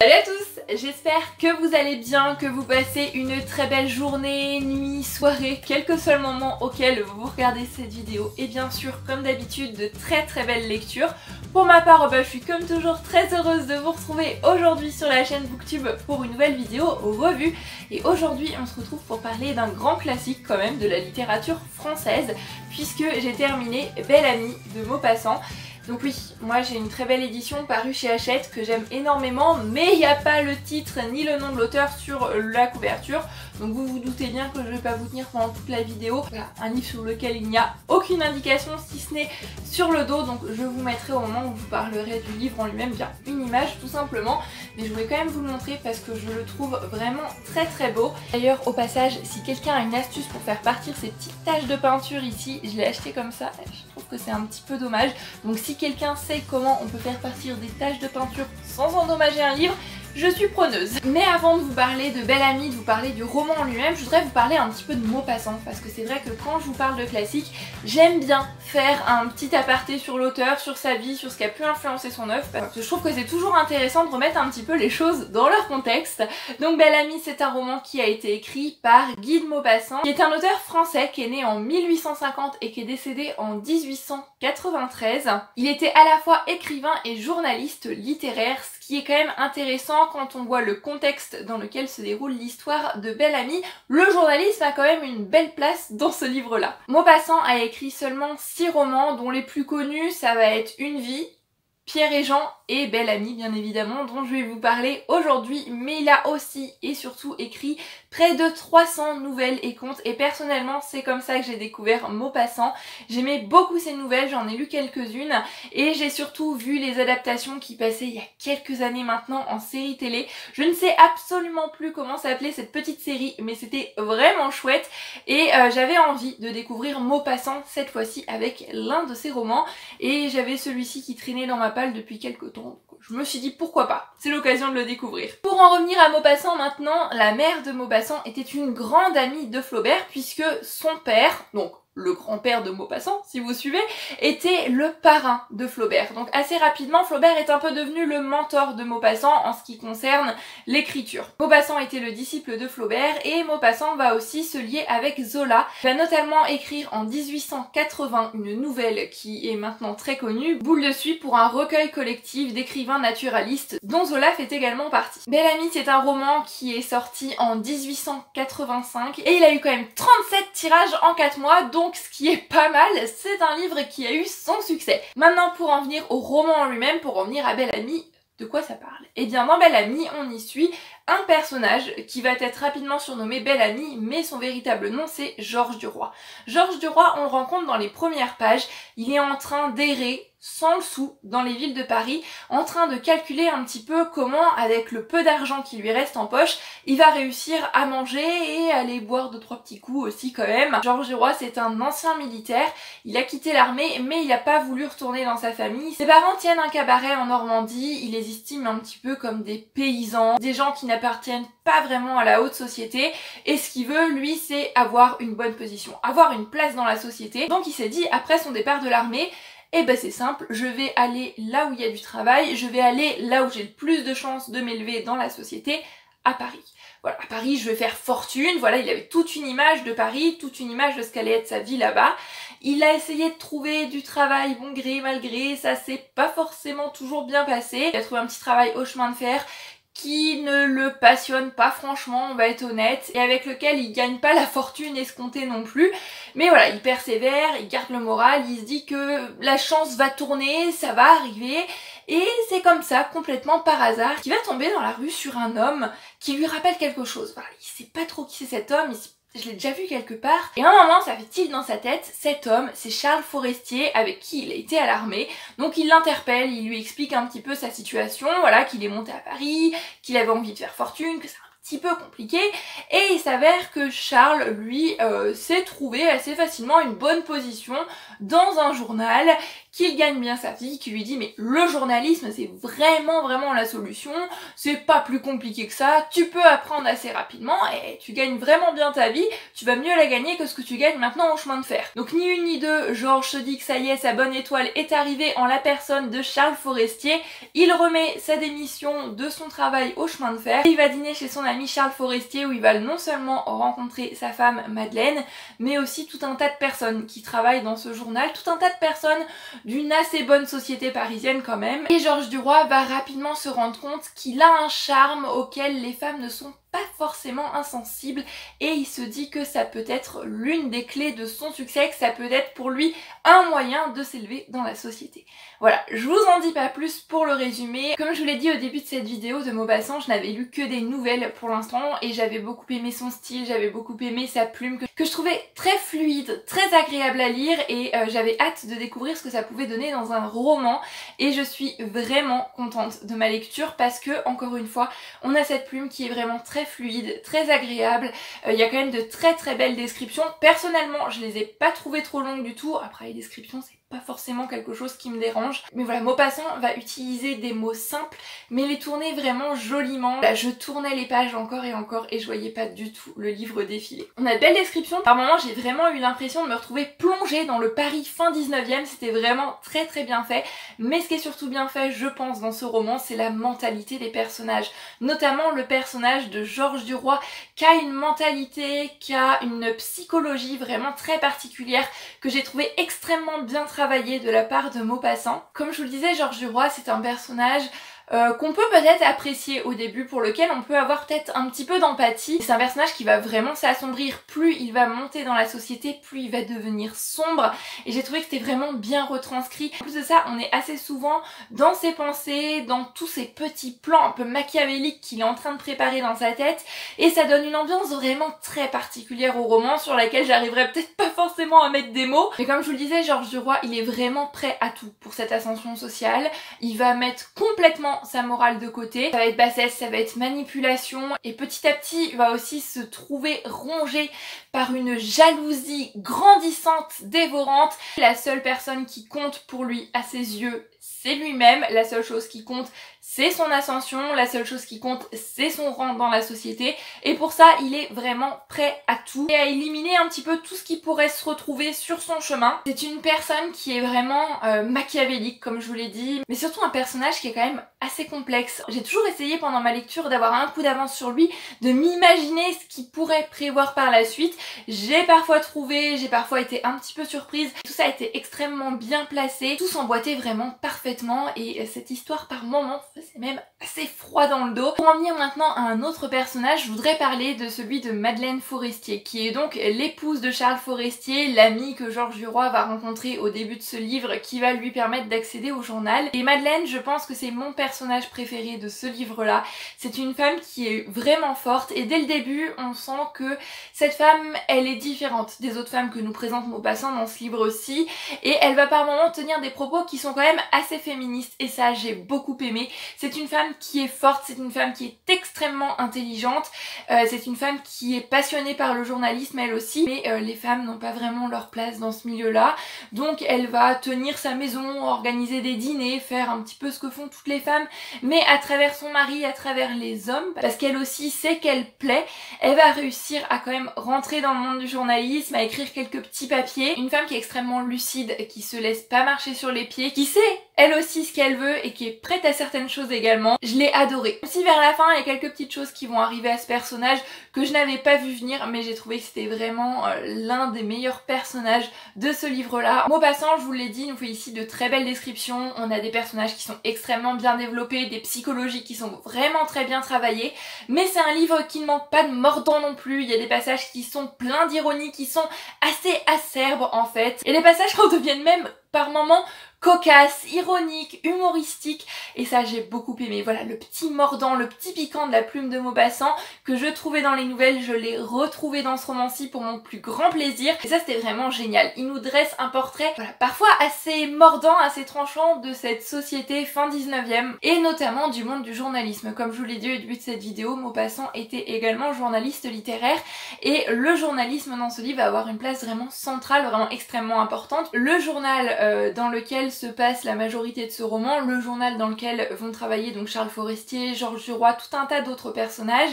Salut à tous, j'espère que vous allez bien, que vous passez une très belle journée, nuit, soirée, quel que soit le moment auquel vous regardez cette vidéo. Et bien sûr, comme d'habitude, de très belles lectures. Pour ma part, je suis comme toujours très heureuse de vous retrouver aujourd'hui sur la chaîne Booktube pour une nouvelle vidéo revue. Et aujourd'hui, on se retrouve pour parler d'un grand classique quand même de la littérature française, puisque j'ai terminé Belle Amie de Maupassant. Donc oui, moi j'ai une très belle édition parue chez Hachette que j'aime énormément, mais il n'y a pas le titre ni le nom de l'auteur sur la couverture. Donc vous vous doutez bien que je ne vais pas vous tenir pendant toute la vidéo. Voilà, un livre sur lequel il n'y a aucune indication si ce n'est sur le dos. Donc je vous mettrai au moment où je vous parlerai du livre en lui-même bien une image tout simplement. Mais je voulais quand même vous le montrer parce que je le trouve vraiment très beau. D'ailleurs au passage, si quelqu'un a une astuce pour faire partir ces petites taches de peinture ici, je l'ai acheté comme ça. Je trouve que c'est un petit peu dommage. Donc si quelqu'un sait comment on peut faire partir des taches de peinture sans endommager un livre, je suis preneuse. Mais avant de vous parler de Belle Amie, de vous parler du roman en lui-même, je voudrais vous parler un petit peu de Maupassant, parce que c'est vrai que quand je vous parle de classique, j'aime bien faire un petit aparté sur l'auteur, sur sa vie, sur ce qui a pu influencer son œuvre, parce que je trouve que c'est toujours intéressant de remettre un petit peu les choses dans leur contexte. Donc Belle Amie, c'est un roman qui a été écrit par Guy de Maupassant, qui est un auteur français qui est né en 1850 et qui est décédé en 1893. Il était à la fois écrivain et journaliste littéraire, ce qui est quand même intéressant quand on voit le contexte dans lequel se déroule l'histoire de Belle Amie. Le journalisme a quand même une belle place dans ce livre-là. Maupassant a écrit seulement 6 romans, dont les plus connus, ça va être Une vie, Pierre et Jean et Belle Amie bien évidemment, dont je vais vous parler aujourd'hui, mais il a aussi et surtout écrit près de 300 nouvelles et contes, et personnellement c'est comme ça que j'ai découvert Maupassant. J'aimais beaucoup ces nouvelles, j'en ai lu quelques-unes, et j'ai surtout vu les adaptations qui passaient il y a quelques années maintenant en série télé. Je ne sais absolument plus comment s'appelait cette petite série, mais c'était vraiment chouette, et j'avais envie de découvrir Maupassant cette fois-ci avec l'un de ses romans, et j'avais celui-ci qui traînait dans ma palle depuis quelques temps. Je me suis dit pourquoi pas, c'est l'occasion de le découvrir. Pour en revenir à Maupassant maintenant, la mère de Maupassant était une grande amie de Flaubert puisque son père, donc le grand-père de Maupassant, si vous suivez, était le parrain de Flaubert. Donc assez rapidement, Flaubert est un peu devenu le mentor de Maupassant en ce qui concerne l'écriture. Maupassant était le disciple de Flaubert et Maupassant va aussi se lier avec Zola. Il va notamment écrire en 1880 une nouvelle qui est maintenant très connue, Boule de suie, pour un recueil collectif d'écrivains naturalistes dont Zola fait également partie. Belle Amie, c'est un roman qui est sorti en 1885 et il a eu quand même 37 tirages en 4 mois, donc ce qui est pas mal, c'est un livre qui a eu son succès. Maintenant pour en venir au roman en lui-même, pour en venir à Belle Amie, de quoi ça parle? Eh bien dans Belle Amie, on y suit un personnage qui va être rapidement surnommé Belle Amie, mais son véritable nom c'est Georges Duroy. Georges Duroy, on le rencontre dans les premières pages, il est en train d'errer sans le sou dans les villes de Paris, en train de calculer un petit peu comment, avec le peu d'argent qui lui reste en poche, il va réussir à manger et aller boire 2-3 petits coups aussi quand même. Georges Duroy, c'est un ancien militaire, il a quitté l'armée mais il n'a pas voulu retourner dans sa famille. Ses parents tiennent un cabaret en Normandie, il les estime un petit peu comme des paysans, des gens qui n'appartiennent pas vraiment à la haute société, et ce qu'il veut lui c'est avoir une bonne position, avoir une place dans la société. Donc il s'est dit après son départ de l'armée, et ben c'est simple, je vais aller là où il y a du travail, je vais aller là où j'ai le plus de chances de m'élever dans la société, à Paris. Voilà, à Paris je vais faire fortune, voilà, il avait toute une image de Paris, toute une image de ce qu'allait être sa vie là-bas. Il a essayé de trouver du travail bon gré mal gré, ça s'est pas forcément toujours bien passé. Il a trouvé un petit travail au chemin de fer qui ne le passionne pas franchement, on va être honnête, et avec lequel il gagne pas la fortune escomptée non plus. Mais voilà, il persévère, il garde le moral, il se dit que la chance va tourner, ça va arriver, et c'est comme ça, complètement par hasard, qu'il va tomber dans la rue sur un homme qui lui rappelle quelque chose. Voilà, il sait pas trop qui c'est cet homme, je l'ai déjà vu quelque part, et à un moment ça fait tilt dans sa tête, cet homme c'est Charles Forestier avec qui il a été à l'armée, donc il l'interpelle, il lui explique un petit peu sa situation, voilà, qu'il est monté à Paris, qu'il avait envie de faire fortune, que c'est un petit peu compliqué, et il s'avère que Charles, lui, s'est trouvé assez facilement une bonne position dans un journal, qu'il gagne bien sa vie, qui lui dit mais le journalisme c'est vraiment la solution, c'est pas plus compliqué que ça, tu peux apprendre assez rapidement et tu gagnes vraiment bien ta vie, tu vas mieux la gagner que ce que tu gagnes maintenant en chemin de fer. Donc ni une ni deux, Georges se dit que ça y est, sa bonne étoile est arrivée en la personne de Charles Forestier, il remet sa démission de son travail au chemin de fer, et il va dîner chez son ami Charles Forestier où il va non seulement rencontrer sa femme Madeleine, mais aussi tout un tas de personnes qui travaillent dans ce journal, tout un tas de personnes d'une assez bonne société parisienne quand même. Et Georges Duroy va rapidement se rendre compte qu'il a un charme auquel les femmes ne sont pas forcément insensible, et il se dit que ça peut être l'une des clés de son succès, que ça peut être pour lui un moyen de s'élever dans la société. Voilà, je vous en dis pas plus pour le résumé. Comme je vous l'ai dit au début de cette vidéo de Maupassant, je n'avais lu que des nouvelles pour l'instant et j'avais beaucoup aimé son style, j'avais beaucoup aimé sa plume que je trouvais très fluide, très agréable à lire, et j'avais hâte de découvrir ce que ça pouvait donner dans un roman, et je suis vraiment contente de ma lecture parce que, encore une fois, on a cette plume qui est vraiment très fluide, très agréable. Il y a quand même de très belles descriptions. Personnellement, je les ai pas trouvées trop longues du tout. Après, les descriptions, c'est pas forcément quelque chose qui me dérange. Mais voilà, Maupassant va utiliser des mots simples, mais les tourner vraiment joliment. Là, je tournais les pages encore et je voyais pas du tout le livre défiler. On a de belles descriptions. Par moments, j'ai vraiment eu l'impression de me retrouver plongée dans le Paris fin 19e. C'était vraiment très bien fait. Mais ce qui est surtout bien fait, je pense, dans ce roman, c'est la mentalité des personnages. Notamment le personnage de Georges Duroy, qui a une mentalité, qui a une psychologie vraiment très particulière, que j'ai trouvé extrêmement bien travaillée de la part de Maupassant. Comme je vous le disais, Georges Duroy, c'est un personnage qu'on peut peut-être apprécier au début, pour lequel on peut avoir peut-être un petit peu d'empathie. C'est un personnage qui va vraiment s'assombrir, plus il va monter dans la société, plus il va devenir sombre, et j'ai trouvé que c'était vraiment bien retranscrit. En plus de ça, on est assez souvent dans ses pensées, dans tous ces petits plans un peu machiavéliques qu'il est en train de préparer dans sa tête, et ça donne une ambiance vraiment très particulière au roman, sur laquelle j'arriverai peut-être pas forcément à mettre des mots. Mais comme je vous le disais, Georges Duroy, il est vraiment prêt à tout pour cette ascension sociale. Il va mettre complètement sa morale de côté, ça va être bassesse, ça va être manipulation, et petit à petit il va aussi se trouver rongé par une jalousie grandissante, dévorante. La seule personne qui compte pour lui à ses yeux, c'est lui-même. La seule chose qui compte, c'est son ascension. La seule chose qui compte, c'est son rang dans la société. Et pour ça, il est vraiment prêt à tout et à éliminer un petit peu tout ce qui pourrait se retrouver sur son chemin. C'est une personne qui est vraiment machiavélique, comme je vous l'ai dit, mais surtout un personnage qui est quand même assez complexe. J'ai toujours essayé pendant ma lecture d'avoir un coup d'avance sur lui, de m'imaginer ce qu'il pourrait prévoir par la suite. J'ai parfois été un petit peu surprise. Tout ça a été extrêmement bien placé, tout s'emboîtait vraiment parfaitement, et cette histoire par moments c'est même assez froid dans le dos. Pour en venir maintenant à un autre personnage, je voudrais parler de celui de Madeleine Forestier, qui est donc l'épouse de Charles Forestier, l'amie que Georges Duroy va rencontrer au début de ce livre, qui va lui permettre d'accéder au journal. Et Madeleine, je pense que c'est mon personnage préféré de ce livre-là. C'est une femme qui est vraiment forte, et dès le début, on sent que cette femme, elle est différente des autres femmes que nous présente Maupassant dans ce livre aussi, et elle va par moments tenir des propos qui sont quand même assez féministes, et ça j'ai beaucoup aimé. C'est une femme qui est forte, c'est une femme qui est extrêmement intelligente, c'est une femme qui est passionnée par le journalisme elle aussi, mais les femmes n'ont pas vraiment leur place dans ce milieu-là, donc elle va tenir sa maison, organiser des dîners, faire un petit peu ce que font toutes les femmes, mais à travers son mari, à travers les hommes, parce qu'elle aussi sait qu'elle plaît, elle va réussir à quand même rentrer dans le monde du journalisme, à écrire quelques petits papiers. Une femme qui est extrêmement lucide, qui se laisse pas marcher sur les pieds, qui sait elle aussi ce qu'elle veut et qui est prête à certaines choses également. Je l'ai adorée. Aussi vers la fin, il y a quelques petites choses qui vont arriver à ce personnage que je n'avais pas vu venir, mais j'ai trouvé que c'était vraiment l'un des meilleurs personnages de ce livre-là. Maupassant, je vous l'ai dit, nous fait ici de très belles descriptions. On a des personnages qui sont extrêmement bien développés, des psychologies qui sont vraiment très bien travaillées, mais c'est un livre qui ne manque pas de mordant non plus. Il y a des passages qui sont pleins d'ironie, qui sont assez acerbes en fait. Et les passages qui en deviennent même par moments cocasse, ironique, humoristique, et ça j'ai beaucoup aimé. Voilà, le petit mordant, le petit piquant de la plume de Maupassant que je trouvais dans les nouvelles, je l'ai retrouvé dans ce roman-ci pour mon plus grand plaisir, et ça c'était vraiment génial. Il nous dresse un portrait, voilà, parfois assez mordant, assez tranchant de cette société fin 19e, et notamment du monde du journalisme. Comme je vous l'ai dit au début de cette vidéo, Maupassant était également journaliste littéraire, et le journalisme dans ce livre va avoir une place vraiment centrale, vraiment extrêmement importante. Le journal dans lequel se passe la majorité de ce roman, le journal dans lequel vont travailler donc Charles Forestier, Georges Duroy, tout un tas d'autres personnages,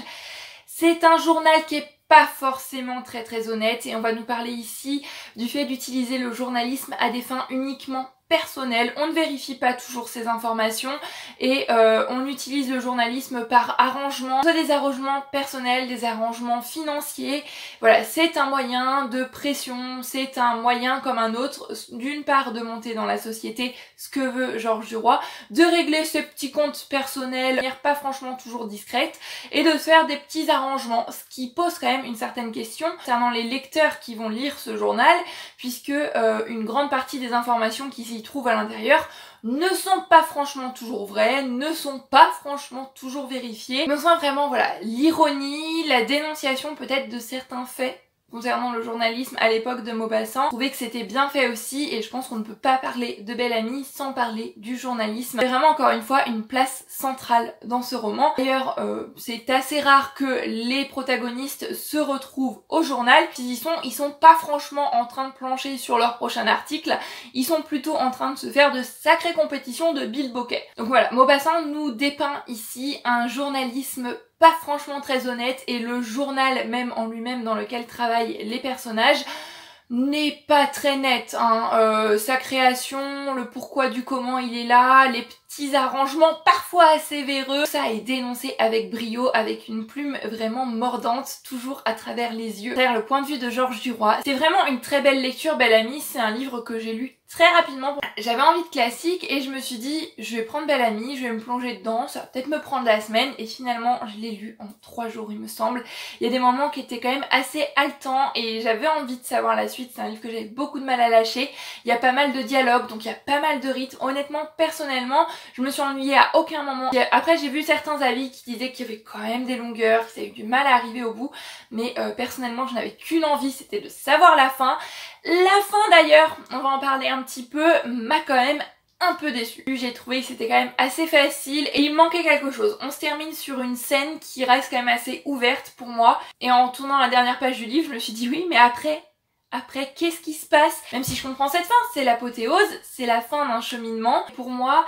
c'est un journal qui est pas forcément très honnête, et on va nous parler ici du fait d'utiliser le journalisme à des fins uniquement personnel, on ne vérifie pas toujours ces informations, et on utilise le journalisme par arrangement, soit des arrangements personnels, des arrangements financiers. Voilà, c'est un moyen de pression, c'est un moyen comme un autre, d'une part de monter dans la société, ce que veut Georges Duroy, de régler ses petits comptes personnels de manière pas franchement toujours discrète, et de se faire des petits arrangements, ce qui pose quand même une certaine question concernant les lecteurs qui vont lire ce journal, puisque une grande partie des informations qui s'y trouvent à l'intérieur ne sont pas franchement toujours vraies, ne sont pas franchement toujours vérifiées, mais sont vraiment, voilà, l'ironie, la dénonciation peut-être de certains faits concernant le journalisme à l'époque de Maupassant. Je trouvais que c'était bien fait aussi, et je pense qu'on ne peut pas parler de Bel-Ami sans parler du journalisme. C'est vraiment encore une fois une place centrale dans ce roman. D'ailleurs, c'est assez rare que les protagonistes se retrouvent au journal. Ils sont pas franchement en train de plancher sur leur prochain article, ils sont plutôt en train de se faire de sacrées compétitions de bilboquet. Donc voilà, Maupassant nous dépeint ici un journalisme pas franchement très honnête, et le journal même en lui-même dans lequel travaillent les personnages n'est pas très net, hein. Sa création, le pourquoi du comment il est là, les petits arrangements parfois assez véreux, ça est dénoncé avec brio, avec une plume vraiment mordante, toujours à travers les yeux. Derrière le point de vue de Georges Duroy, c'est vraiment une très belle lecture. Bel-Ami, c'est un livre que j'ai lu très rapidement. J'avais envie de classique et je me suis dit je vais prendre Bel-Ami, je vais me plonger dedans, ça va peut-être me prendre la semaine, et finalement je l'ai lu en 3 jours il me semble. Il y a des moments qui étaient quand même assez haletants et j'avais envie de savoir la suite. C'est un livre que j'avais beaucoup de mal à lâcher. Il y a pas mal de dialogues, donc il y a pas mal de rythme. Honnêtement, personnellement, je me suis ennuyée à aucun moment. Après j'ai vu certains avis qui disaient qu'il y avait quand même des longueurs, qu'ils avaient eu du mal à arriver au bout, mais personnellement je n'avais qu'une envie, c'était de savoir la fin. La fin d'ailleurs, on va en parler un petit peu, m'a quand même un peu déçue. J'ai trouvé que c'était quand même assez facile et il manquait quelque chose. On se termine sur une scène qui reste quand même assez ouverte pour moi, et en tournant la dernière page du livre, je me suis dit oui, mais après, qu'est-ce qui se passe? Même si je comprends cette fin, c'est l'apothéose, c'est la fin d'un cheminement. Pour moi,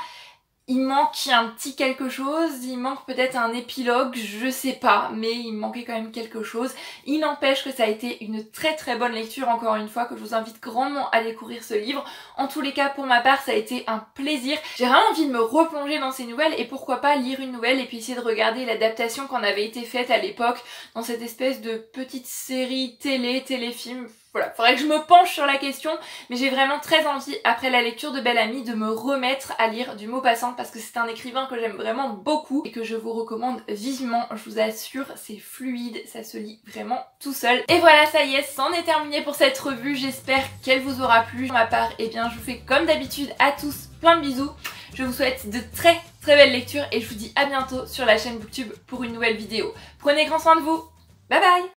il manque un petit quelque chose, il manque peut-être un épilogue, je sais pas, mais il manquait quand même quelque chose. Il n'empêche que ça a été une très bonne lecture, encore une fois, que je vous invite grandement à découvrir ce livre. En tous les cas, pour ma part, ça a été un plaisir. J'ai vraiment envie de me replonger dans ces nouvelles, et pourquoi pas lire une nouvelle et puis essayer de regarder l'adaptation qu'on avait été faite à l'époque dans cette espèce de petite série téléfilm. Voilà, faudrait que je me penche sur la question, mais j'ai vraiment très envie, après la lecture de Bel-Ami, de me remettre à lire du Maupassant, parce que c'est un écrivain que j'aime vraiment beaucoup et que je vous recommande vivement. Je vous assure, c'est fluide, ça se lit vraiment tout seul. Et voilà, ça y est, c'en est terminé pour cette revue. J'espère qu'elle vous aura plu. Pour ma part, eh bien, je vous fais comme d'habitude à tous plein de bisous. Je vous souhaite de très belles lectures et je vous dis à bientôt sur la chaîne Booktube pour une nouvelle vidéo. Prenez grand soin de vous. Bye bye!